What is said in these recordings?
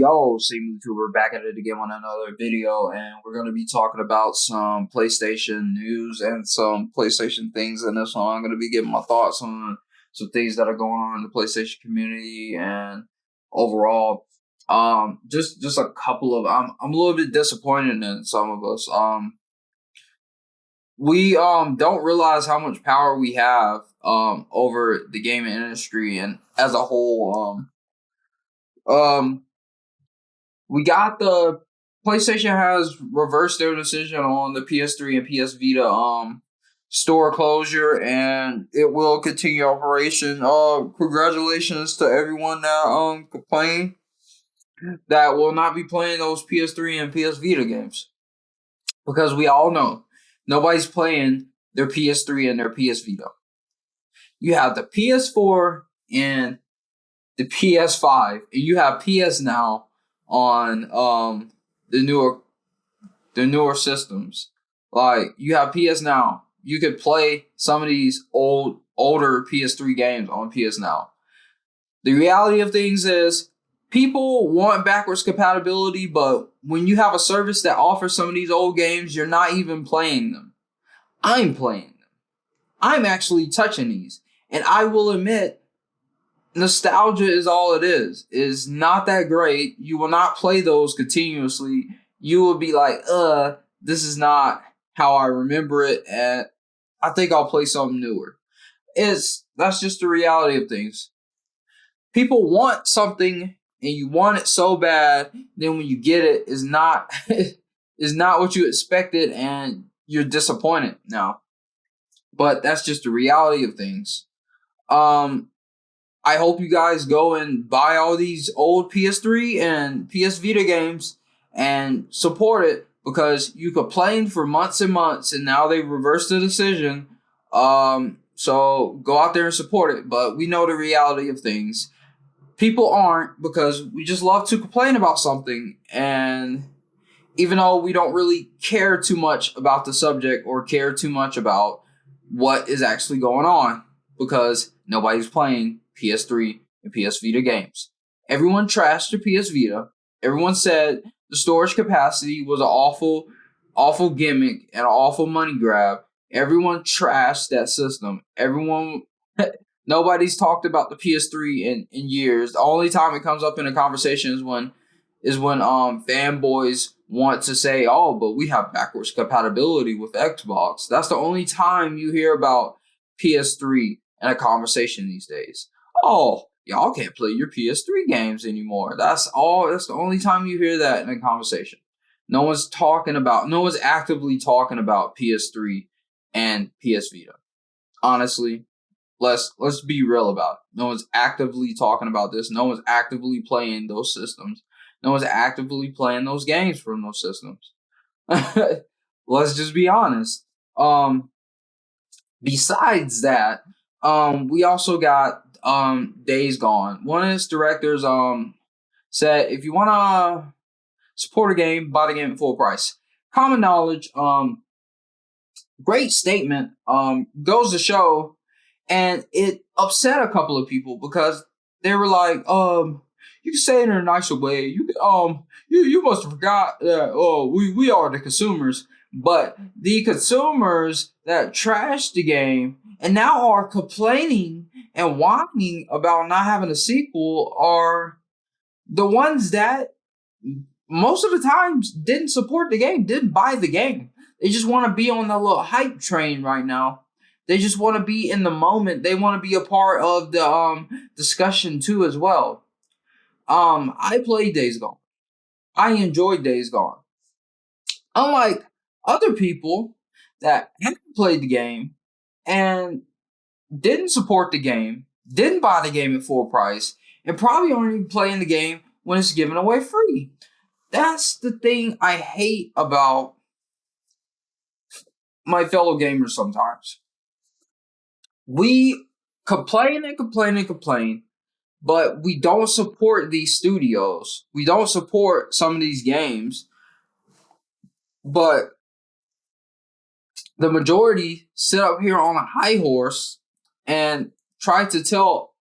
Yo, Seemlytuber back at it again on another video, and we're going to be talking about some PlayStation news and some PlayStation things in this one. I'm going to be giving my thoughts on some things that are going on in the PlayStation community and overall. Just a couple of I'm a little bit disappointed in some of us. We don't realize how much power we have over the gaming industry and as a whole. We got the PlayStation has reversed their decision on the PS3 and PS Vita store closure, and it will continue operation. Congratulations to everyone that complained that will not be playing those PS3 and PS Vita games, because we all know nobody's playing their PS3 and their PS Vita. You have the PS4 and the PS5, and you have PS Now on the newer systems. Like, you have PS Now. You could play some of these older PS3 games on PS Now. The reality of things is people want backwards compatibility, but when you have a service that offers some of these old games, you're not even playing them. I'm playing them. I'm actually touching these. And I will admit, nostalgia is all it is. It's not that great. You will not play those continuously. You will be like, this is not how I remember it, and I think I'll play something newer. That's just the reality of things. People want something and you want it so bad, then when you get it, is not is not what you expected, and you're disappointed now. But that's just the reality of things. I hope you guys go and buy all these old PS3 and PS Vita games and support it, because you complained for months and months, and now they've reversed the decision. So go out there and support it. But we know the reality of things. People aren't, because we just love to complain about something. And even though we don't really care too much about the subject or care too much about what is actually going on, because nobody's playing PS3 and PS Vita games. Everyone trashed the PS Vita. Everyone said the storage capacity was an awful gimmick and an awful money grab. Everyone trashed that system. Nobody's talked about the PS3 in years. The only time it comes up in a conversation is when fanboys want to say, oh, but we have backwards compatibility with Xbox. That's the only time you hear about PS3 in a conversation these days. Oh, y'all can't play your PS3 games anymore. That's the only time you hear that in a conversation. No one's actively talking about PS3 and PS Vita. Honestly, let's be real about it. No one's actively talking about this. No one's actively playing those systems. No one's actively playing those games from those systems. Let's just be honest. Besides that, we also got Days Gone. One of its directors said, if you want to support a game, buy the game at full price. Common knowledge. Great statement. Goes to show, and it upset a couple of people, because they were like, you can say it in a nicer way. You must have forgot that we are the consumers. But the consumers that trashed the game and now are complaining and whining about not having a sequel are the ones that most of the times didn't support the game, didn't buy the game. They just want to be on the little hype train right now. They just want to be in the moment. They want to be a part of the discussion too as well. I played Days Gone. I enjoyed Days Gone. Unlike other people that haven't played the game and didn't support the game, didn't buy the game at full price, and probably aren't even playing the game when it's given away free. That's the thing I hate about my fellow gamers sometimes. We complain and complain and complain, but we don't support these studios. We don't support some of these games. But the majority sit up here on a high horse and try to tell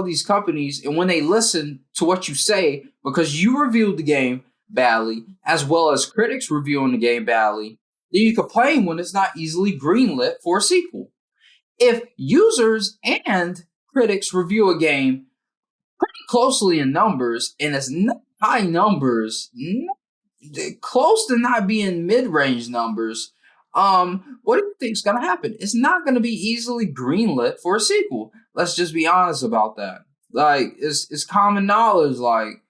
these companies, and when they listen to what you say, because you reviewed the game badly, as well as critics reviewing the game badly, then you complain when it's not easily greenlit for a sequel. If users and critics review a game pretty closely in numbers, and it's not high numbers, close to not being mid-range numbers, what do you think is going to happen? It's not going to be easily greenlit for a sequel. Let's just be honest about that. Like, it's common knowledge. Like,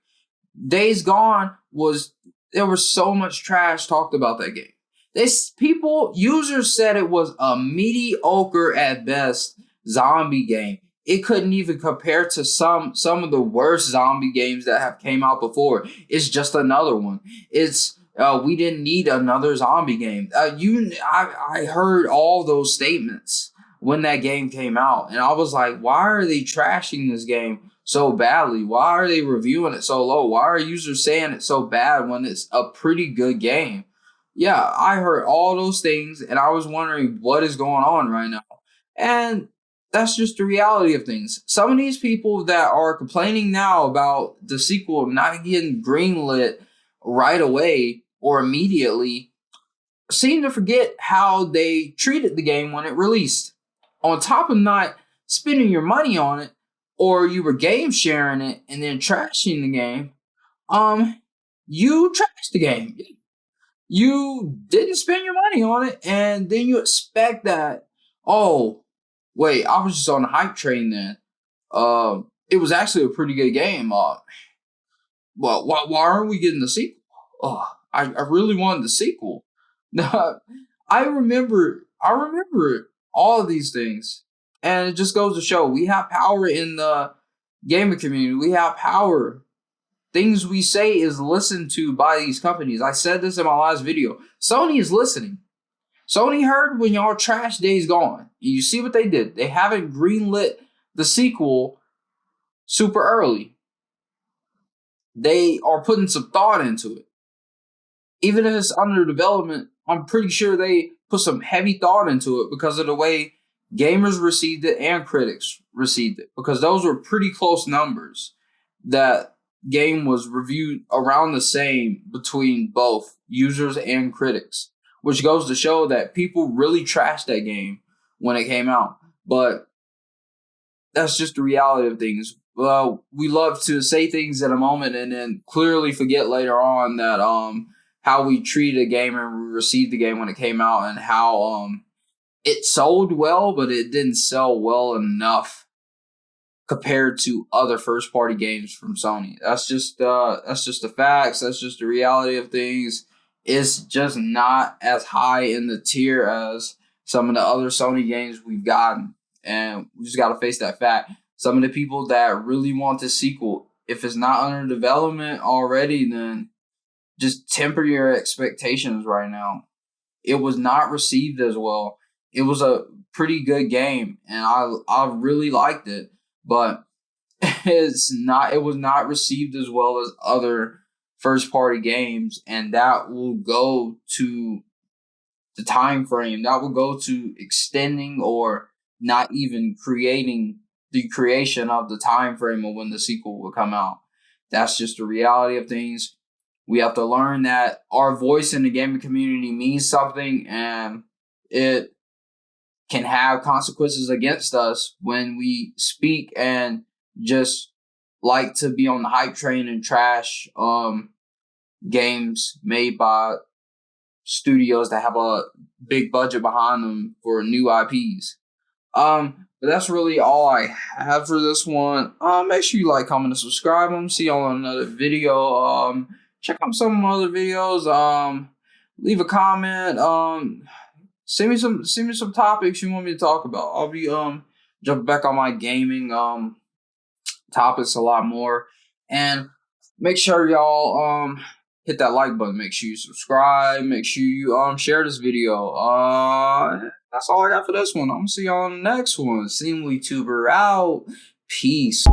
Days Gone there was so much trash talked about that game. Users said it was a mediocre at best zombie game. It couldn't even compare to some of the worst zombie games that have came out before. It's just another one. We didn't need another zombie game. I heard all those statements when that game came out, and I was like, why are they trashing this game so badly? Why are they reviewing it so low? Why are users saying it's so bad when it's a pretty good game? Yeah, I heard all those things, and I was wondering what is going on right now. And that's just the reality of things. Some of these people that are complaining now about the sequel not getting greenlit right away or immediately seem to forget how they treated the game when it released. On top of not spending your money on it, or you were game sharing it and then trashing the game, you trashed the game. You didn't spend your money on it, and then you expect that, oh, wait, I was just on the hype train then. It was actually a pretty good game. Well, why aren't we getting the sequel? I really wanted the sequel. I remember all of these things, and it just goes to show we have power in the gaming community. We have power. Things we say is listened to by these companies. I said this in my last video. Sony is listening. Sony heard when y'all trashed Days Gone. You see what they did. They haven't greenlit the sequel super early. They are putting some thought into it. Even if it's under development, I'm pretty sure they put some heavy thought into it because of the way gamers received it and critics received it. Because those were pretty close numbers. That game was reviewed around the same between both users and critics, which goes to show that people really trashed that game when it came out. But that's just the reality of things. Well, we love to say things in a moment and then clearly forget later on that how we treated a game and we received the game when it came out, and how it sold well, but it didn't sell well enough compared to other first-party games from Sony. That's just the facts. That's just the reality of things. It's just not as high in the tier as some of the other Sony games we've gotten, and we just got to face that fact. Some of the people that really want the sequel, if it's not under development already, then just temper your expectations right now. It was not received as well. It was a pretty good game, and I really liked it. But it was not received as well as other first party games, and that will go to the time frame. That will go to extending or not even creating the creation of the time frame of when the sequel will come out. That's just the reality of things. We have to learn that our voice in the gaming community means something, and it can have consequences against us when we speak and just like to be on the hype train and trash games made by studios that have a big budget behind them for new IPs. But that's really all I have for this one. Make sure you like, comment, and subscribe. See y'all on another video. Check out some of my other videos. Leave a comment. Send me some topics you want me to talk about. I'll be jumping back on my gaming topics a lot more. And make sure y'all hit that like button. Make sure you subscribe. Make sure you share this video. That's all I got for this one. I'm gonna see y'all on the next one. Seemlytuber out. Peace.